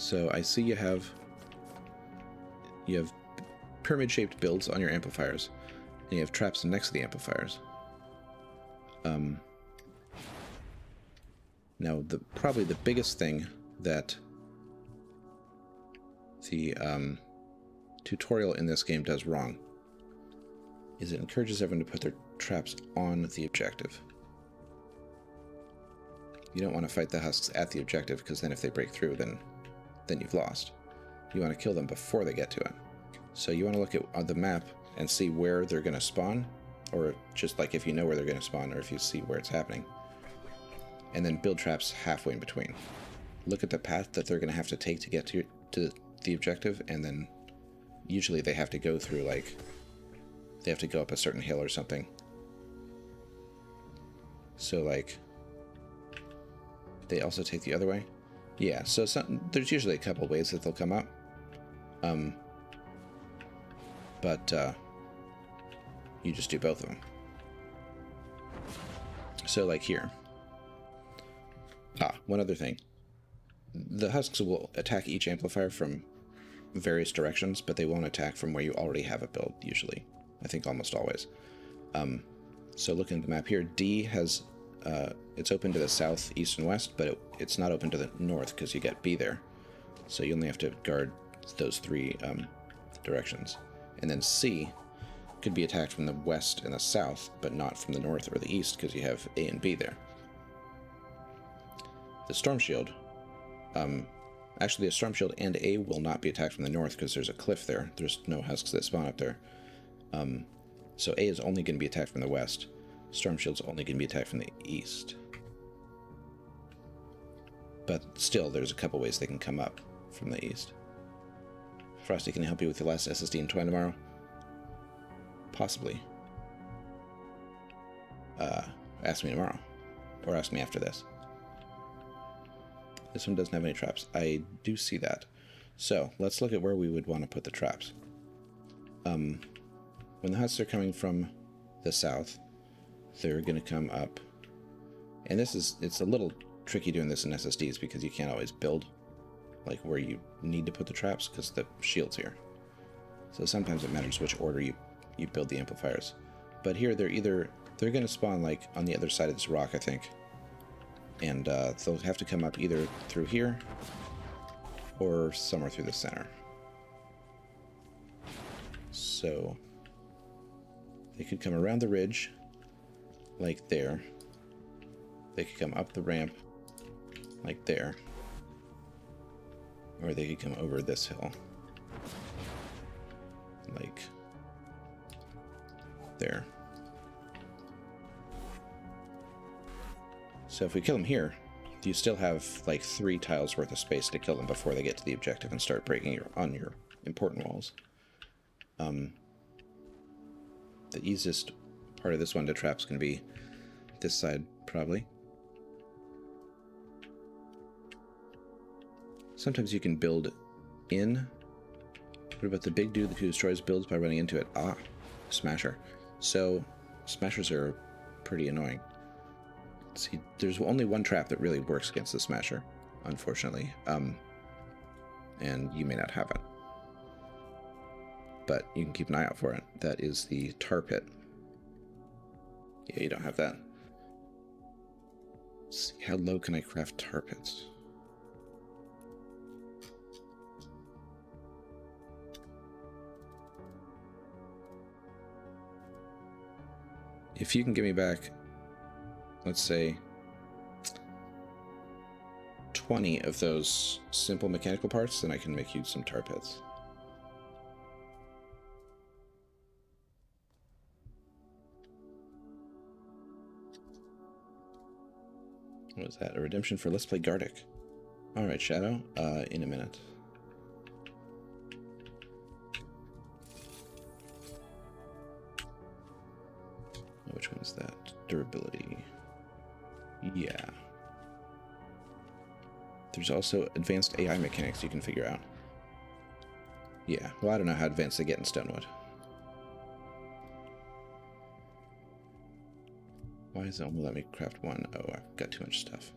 So I see you have pyramid-shaped builds on your amplifiers, and you have traps next to the amplifiers. Now, probably the biggest thing that the tutorial in this game does wrong is it encourages everyone to put their traps on the objective. You don't want to fight the husks at the objective, because then if they break through, then you've lost. You want to kill them before they get to it. So you want to look at the map and see where they're going to spawn, or just like if you know where they're going to spawn, or if you see where it's happening. And then build traps halfway in between. Look at the path that they're going to have to take to get to the objective, and then usually they have to go through, like, they have to go up a certain hill or something. So, like, they also take the other way. Yeah, so there's usually a couple ways that they'll come up. But you just do both of them. So, like here. One other thing. The husks will attack each amplifier from various directions, but they won't attack from where you already have a build, usually. I think almost always. So looking at the map here, D has... it's open to the south, east, and west, but it's not open to the north because you get B there. So you only have to guard those three directions. And then C could be attacked from the west and the south, but not from the north or the east because you have A and B there. The Storm Shield, actually a Storm Shield and A will not be attacked from the north because there's a cliff there. There's no husks that spawn up there. So A is only going to be attacked from the west. Storm Shield's only going to be attacked from the east. But still, there's a couple ways they can come up from the east. Frosty, can I help you with your last SSD and Twine tomorrow? Possibly. Ask me tomorrow. Or ask me after this. This one doesn't have any traps. I do see that. So, let's look at where we would want to put the traps. When the husks are coming from the south, they're going to come up. And it's a little tricky doing this in SSDs because you can't always build like where you need to put the traps because the shield's here. So sometimes it matters which order you build the amplifiers. But here they're going to spawn like on the other side of this rock, I think. And they'll have to come up either through here or somewhere through the center. So they could come around the ridge, like there. They could come up the ramp, like there. Or they could come over this hill, like there. So if we kill them here, you still have like 3 tiles worth of space to kill them before they get to the objective and start breaking on your important walls. The easiest part of this one to trap is going to be this side, probably. Sometimes you can build in. What about the big dude who destroys builds by running into it? Smasher. So, smashers are pretty annoying. See, there's only one trap that really works against the smasher, unfortunately. And you may not have it. But you can keep an eye out for it. That is the tar pit. Yeah, you don't have that. Let's see, how low can I craft tar pits? If you can give me back, let's say, 20 of those simple mechanical parts, then I can make you some tar pits. What was that? A redemption for Let's Play Gardic. Alright, Shadow, in a minute. Which one is that? Durability. Yeah. There's also advanced AI mechanics you can figure out. Yeah, well, I don't know how advanced they get in Stonewood. Why is it only let me craft one? Oh, I've got too much stuff.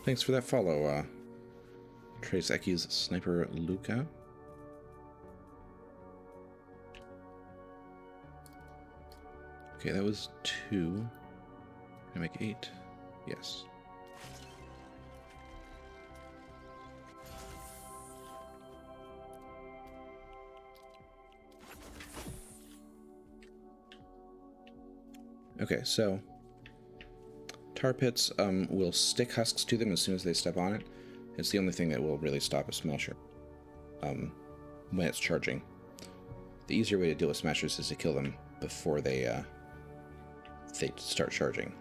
Thanks for that follow, Trace Eki's Sniper Luca. Okay, that was 2. Can I make 8? Yes. Okay, so tar pits will stick husks to them as soon as they step on it. It's the only thing that will really stop a smasher when it's charging. The easier way to deal with smashers is to kill them before they start charging.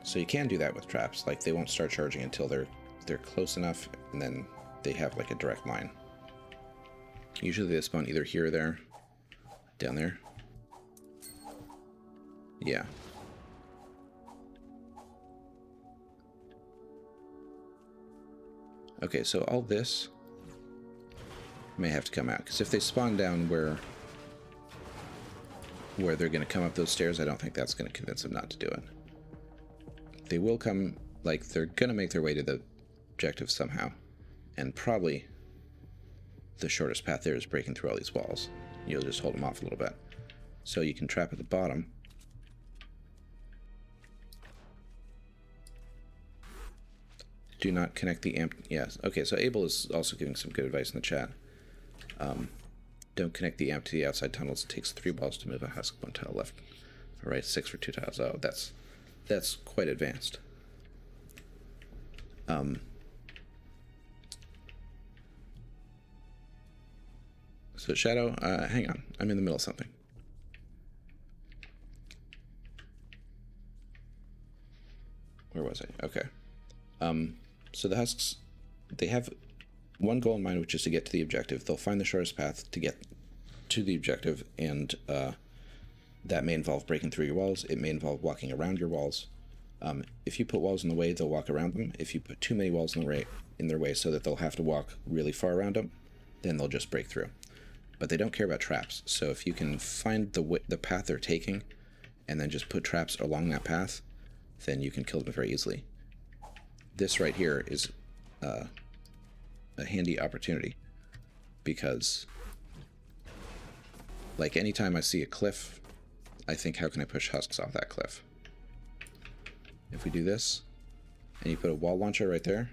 So you can do that with traps. Like, they won't start charging until they're close enough, and then they have like a direct line. Usually they spawn either here or there, down there. Yeah. Okay, so all this may have to come out, because if they spawn down where they're going to come up those stairs, I don't think that's going to convince them not to do it. They will come, like, they're going to make their way to the objective somehow, and probably the shortest path there is breaking through all these walls. You'll just hold them off a little bit. So you can trap at the bottom. Do not connect the amp. Yes. Okay, so Abel is also giving some good advice in the chat. Don't connect the amp to the outside tunnels. It takes 3 balls to move a husk, 1 tile left. All right, 6 for 2 tiles. Oh, that's quite advanced. So Shadow, hang on. I'm in the middle of something. Where was I? Okay. So the husks, they have one goal in mind, which is to get to the objective. They'll find the shortest path to get to the objective, and that may involve breaking through your walls. It may involve walking around your walls. If you put walls in the way, they'll walk around them. If you put too many walls in their way so that they'll have to walk really far around them, then they'll just break through. But they don't care about traps. So if you can find the path they're taking and then just put traps along that path, then you can kill them very easily. This right here is a handy opportunity, because like anytime I see a cliff, I think, how can I push husks off that cliff? If we do this and you put a wall launcher right there,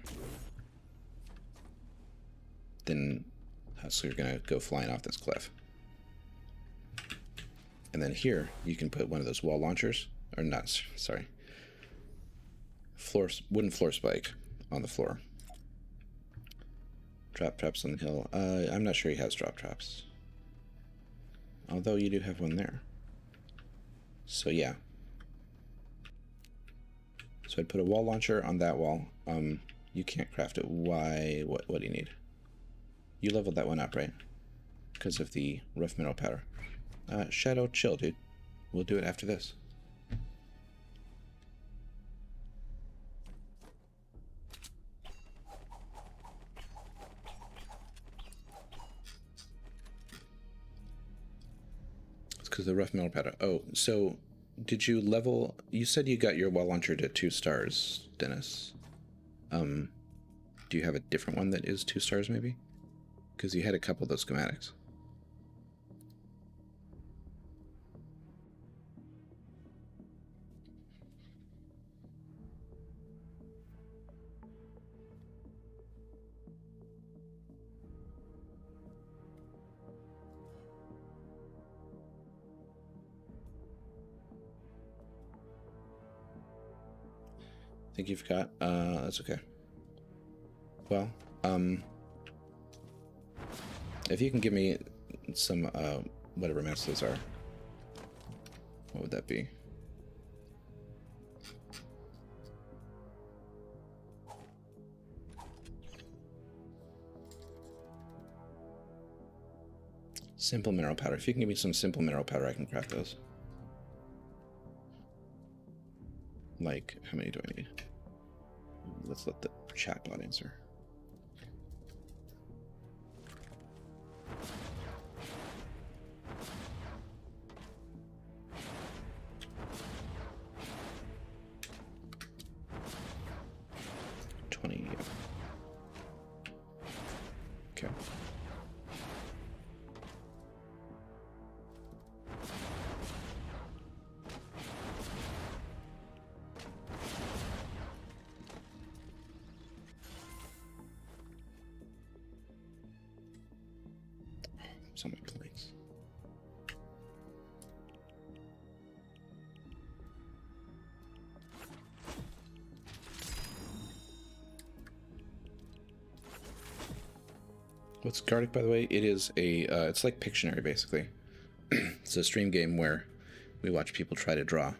then husks are gonna go flying off this cliff. And then here you can put one of those wall launchers, or not, sorry, wooden floor spike on the floor. Drop traps on the hill. I'm not sure he has drop traps, although you do have one there. So yeah. So I'd put a wall launcher on that wall. You can't craft it. Why? What do you need? You leveled that one up, right? Because of the rough mineral powder. Shadow, chill, dude. We'll do it after this. Because the rough metal powder. Oh, so did you level? You said you got your wall launcher to 2 stars, Dennis. Do you have a different one that is 2 stars, maybe? Because you had a couple of those schematics. I think you forgot. That's okay. Well, if you can give me some, whatever maps those are, what would that be? Simple mineral powder. If you can give me some simple mineral powder, I can craft those. Like, how many do I need? Let's let the chatbot answer. Okay. So many planks. What's Gartic, by the way? It is a, it's like Pictionary, basically. It's a stream game where we watch people try to draw,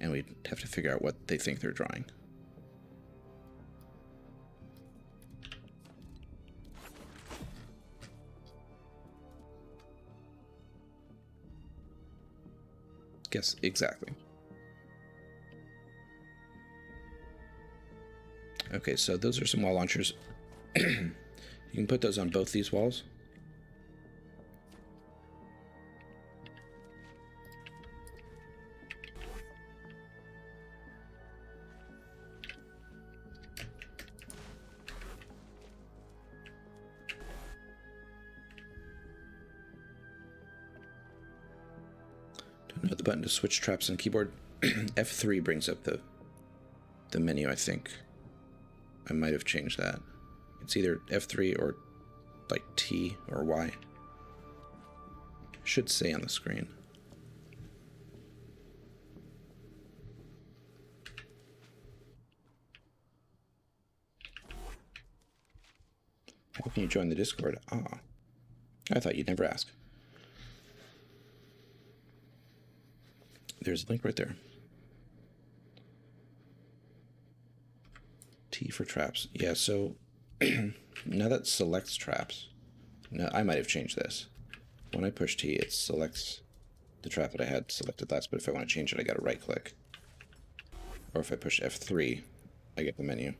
and we have to figure out what they think they're drawing. Guess exactly. Okay, so those are some wall launchers. You can put those on both these walls. Don't know the button to switch traps on keyboard. F3 brings up the menu, I think. I might have changed that. It's either F3 or like T or Y. Should say on the screen. How can you join the Discord? Ah, I thought you'd never ask. There's a link right there. T for traps. Yeah, so now that selects traps. Now I might have changed this. When I push T, it selects the trap that I had selected last, but if I want to change it, I gotta right click. Or if I push F3, I get the menu.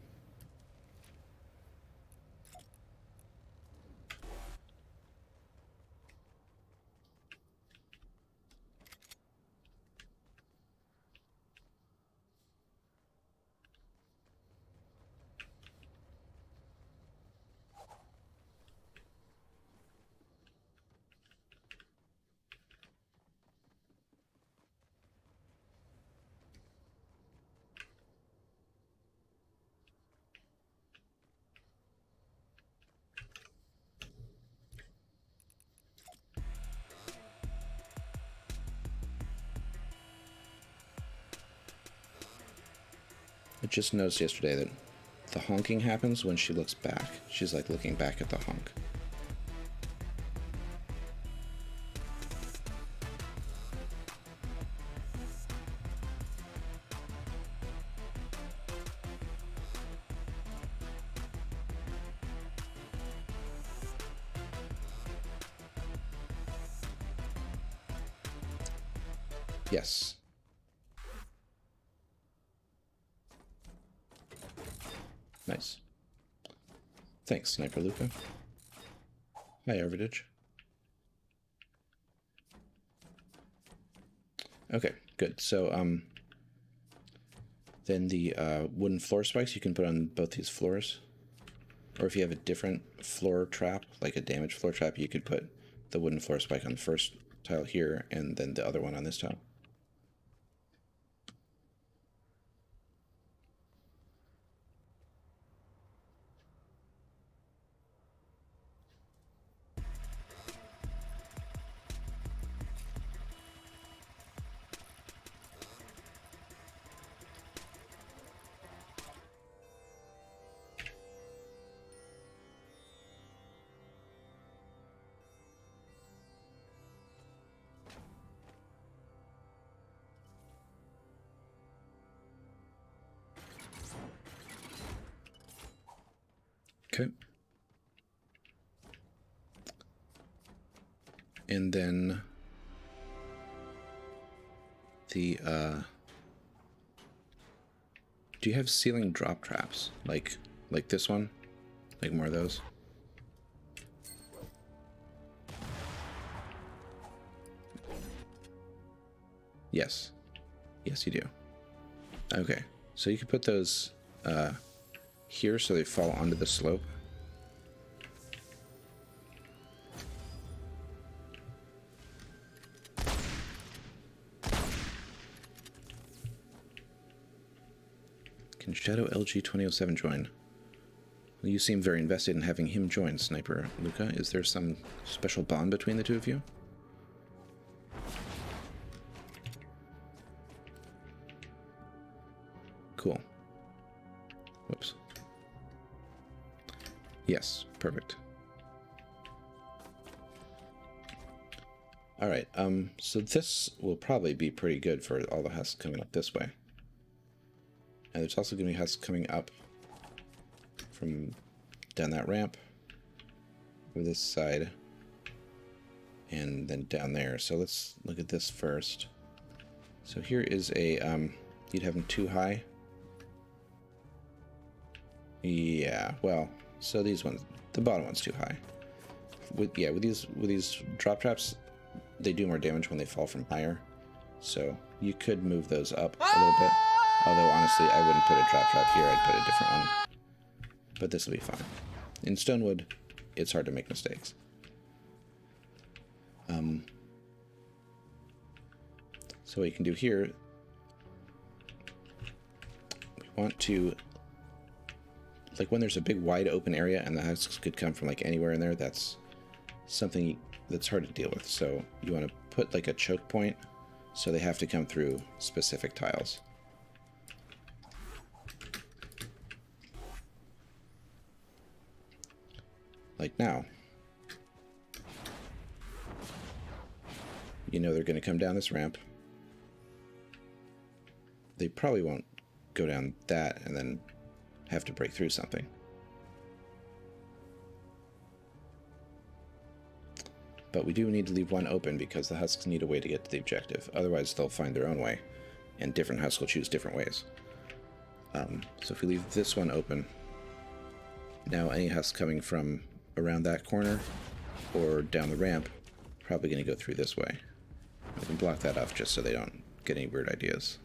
I just noticed yesterday that the honking happens when she looks back. She's like looking back at the honk. Yes. Nice. Thanks, Sniper Luca. Hi, Arvidage. Okay, good. So, then the wooden floor spikes you can put on both these floors. Or if you have a different floor trap, like a damaged floor trap, you could put the wooden floor spike on the first tile here and then the other one on this tile. Okay. And then the, do you have ceiling drop traps? Like this one? Like more of those? Yes. Yes, you do. Okay. So you could put those, here so they fall onto the slope. Can Shadow LG 2007 join? Well, you seem very invested in having him join, Sniper Luca. Is there some special bond between the two of you? Cool. Whoops. Yes, perfect. Alright, so this will probably be pretty good for all the husks coming up this way. And there's also going to be husks coming up from down that ramp, over this side, and then down there. So let's look at this first. So here is a, you'd have them too high. Yeah, well, so these ones, the bottom one's too high. With these drop traps, they do more damage when they fall from higher. So you could move those up a little bit. Although honestly, I wouldn't put a drop trap here, I'd put a different one. But this will be fine. In Stonewood, it's hard to make mistakes. So what you can do here, we want to, like when there's a big wide open area and the husks could come from like anywhere in there, that's something that's hard to deal with. So you want to put like a choke point so they have to come through specific tiles. Like now. You know they're going to come down this ramp. They probably won't go down that and then have to break through something. But we do need to leave one open because the husks need a way to get to the objective. Otherwise they'll find their own way, and different husks will choose different ways. So if we leave this one open, now any husk coming from around that corner or down the ramp, probably going to go through this way. We can block that off just so they don't get any weird ideas.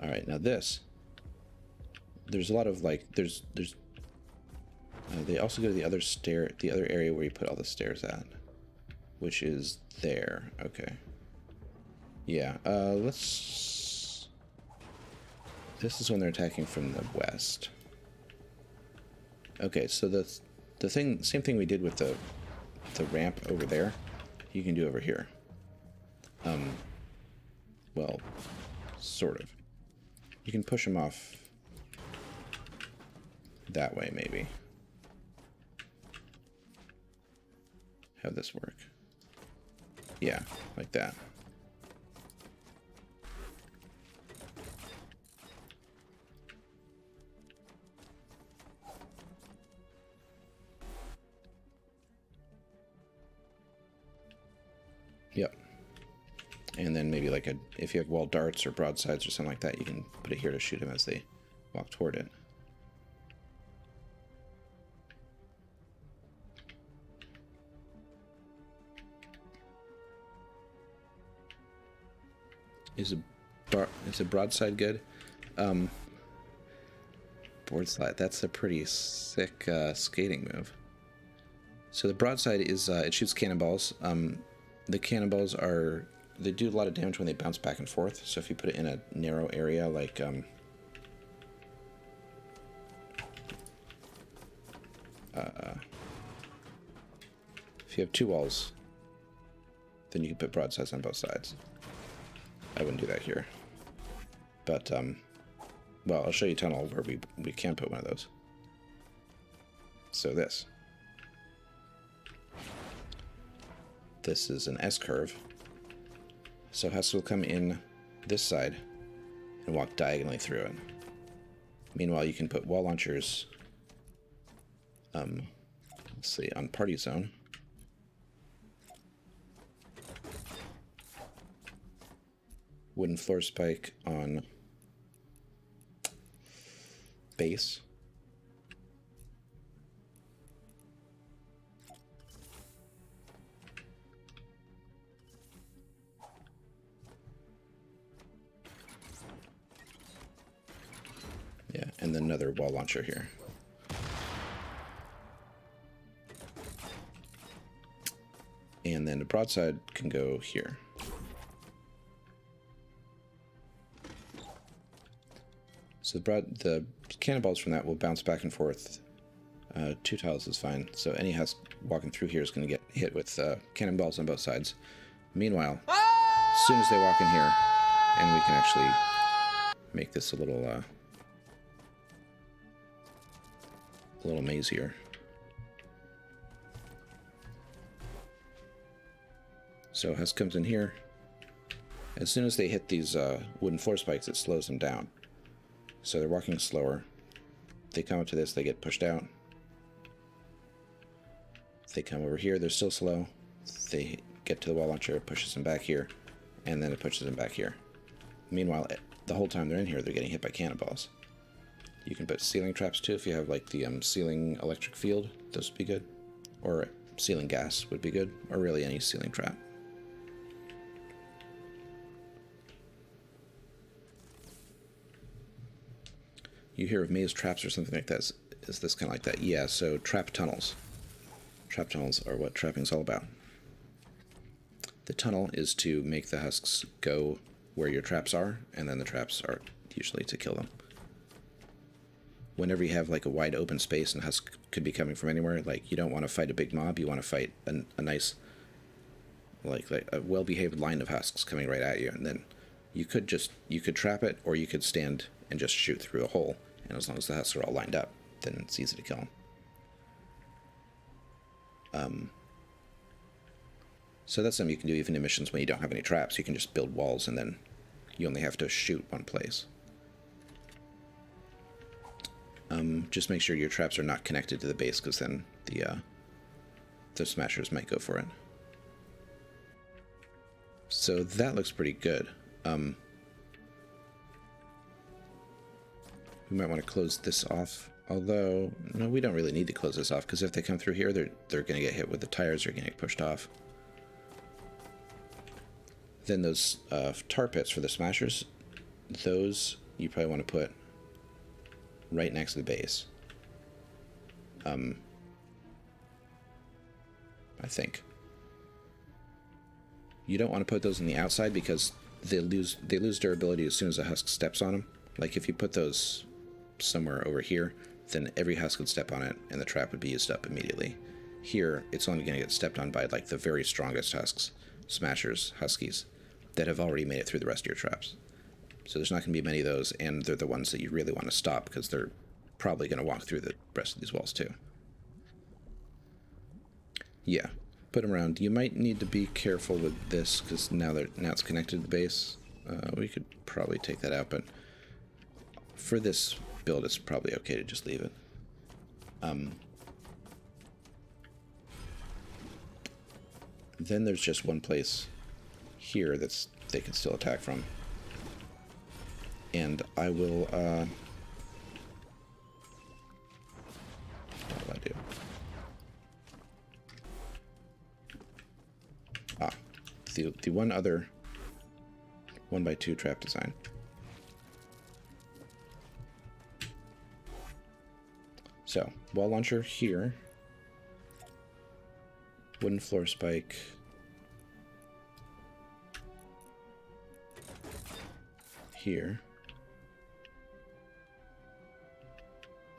All right, now this, there's a lot of like, they also go to the other area where you put all the stairs at, which is there. Okay. Yeah, this is when they're attacking from the west. Okay, so same thing we did with the ramp over there, you can do over here. Well, sort of. You can push them off that way, maybe. How'd this work? Yeah, like that. Yep. And then maybe like if you have wall darts or broadsides or something like that, you can put it here to shoot them as they walk toward it. Is a broadside good? Board slide. That's a pretty sick skating move. So the broadside is it shoots cannonballs. The cannonballs they do a lot of damage when they bounce back and forth. So if you put it in a narrow area, like if you have two walls, then you can put broadsides on both sides. I wouldn't do that here, but well, I'll show you a tunnel where we can put one of those. So this is an S curve. So husks will come in this side and walk diagonally through it. Meanwhile, you can put wall launchers, let's see, on party zone. Wooden floor spike on base. Yeah, and then another wall launcher here. And then the broadside can go here. So the cannonballs from that will bounce back and forth. 2 tiles is fine. So any husk walking through here is going to get hit with cannonballs on both sides. Meanwhile, as soon as they walk in here, and we can actually make this a little mazier. So husk comes in here. As soon as they hit these wooden floor spikes, it slows them down. So they're walking slower. They come up to this, they get pushed out. They come over here, they're still slow. They get to the wall launcher, it pushes them back here, and then it pushes them back here. Meanwhile, the whole time they're in here, they're getting hit by cannonballs. You can put ceiling traps too if you have like the ceiling electric field. Those would be good. Or ceiling gas would be good. Or really any ceiling trap. You hear of maze traps or something like that. Is this kind of like that? Yeah, so trap tunnels. Trap tunnels are what trapping's all about. The tunnel is to make the husks go where your traps are, and then the traps are usually to kill them. Whenever you have like a wide open space and husk could be coming from anywhere, like you don't want to fight a big mob, you want to fight a nice, like a well-behaved line of husks coming right at you, and then you could trap it, or you could stand and just shoot through a hole, and as long as the husks are all lined up, then it's easy to kill them. So that's something you can do even in missions when you don't have any traps. You can just build walls, and then you only have to shoot one place. Just make sure your traps are not connected to the base, because then the smashers might go for it. So that looks pretty good. We might want to close this off. Although, no, we don't really need to close this off, because if they come through here, they're going to get hit with the tires, they're going to get pushed off. Then those tar pits for the smashers, those you probably want to put right next to the base. I think. You don't want to put those on the outside because they lose durability as soon as a husk steps on them. Like if you put those somewhere over here, then every husk would step on it and the trap would be used up immediately. Here, it's only going to get stepped on by like the very strongest husks, smashers, huskies, that have already made it through the rest of your traps. So there's not going to be many of those, and they're the ones that you really want to stop because they're probably going to walk through the rest of these walls too. Yeah, put them around. You might need to be careful with this because now it's connected to the base. We could probably take that out, but for this build, it's probably okay to just leave it. Then there's just one place here they can still attack from. And I will, what do I do? The one other 1x2 trap design. So, wall launcher here. Wooden floor spike. Here.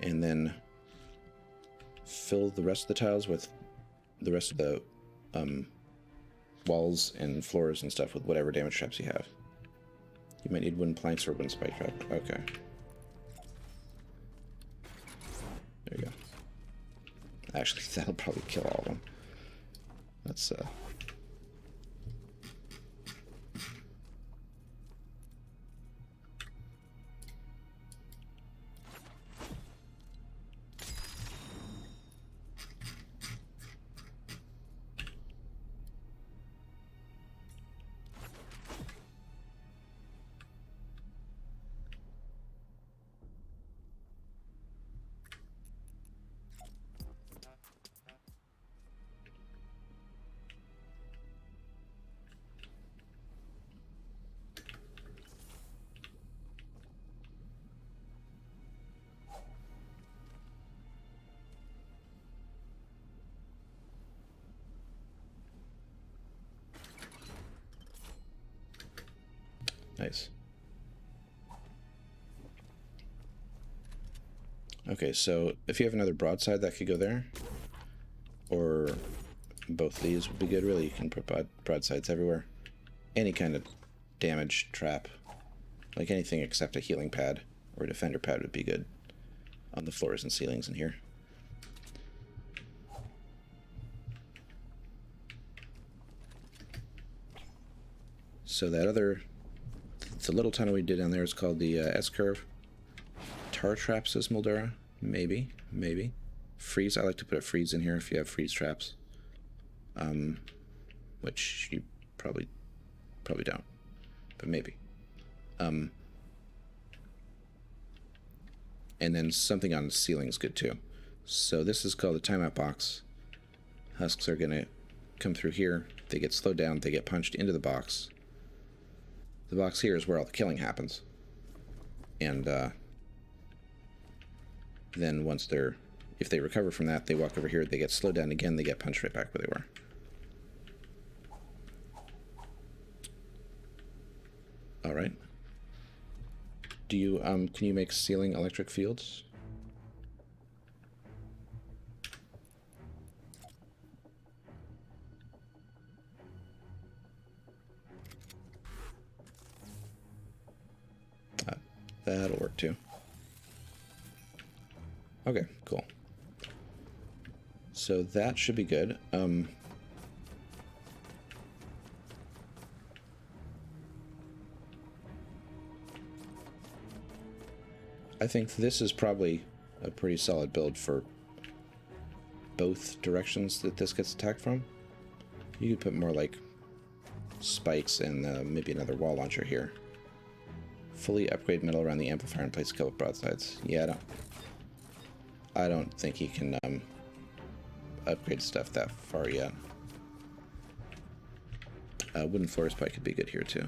And then fill the rest of the tiles with the rest of the walls and floors and stuff with whatever damage traps you have. You might need wooden planks or wooden spike trap. Okay. There you go. Actually, that'll probably kill all of them. Let's Nice. Okay, so if you have another broadside, that could go there. Or both of these would be good. Really, you can put broadsides everywhere. Any kind of damage trap. Like anything except a healing pad or a defender pad would be good on the floors and ceilings in here. So that other, the little tunnel we did down there is called the S-curve. Tar traps, says Moldura. Maybe, maybe. Freeze, I like to put a freeze in here if you have freeze traps. Which you probably don't, but maybe. And then something on the ceiling is good too. So this is called the timeout box. Husks are going to come through here. They get slowed down. They get punched into the box. The box here is where all the killing happens. And then once if they recover from that, they walk over here. They get slowed down again. They get punched right back where they were. All right. Do you can you make ceiling electric fields? That'll work too. Okay, cool. So that should be good. I think this is probably a pretty solid build for both directions that this gets attacked from. You could put more like spikes and maybe another wall launcher here. Fully upgrade metal around the amplifier and place a couple broadsides. Yeah, I don't think he can upgrade stuff that far yet. Wooden floor spike could be good here too.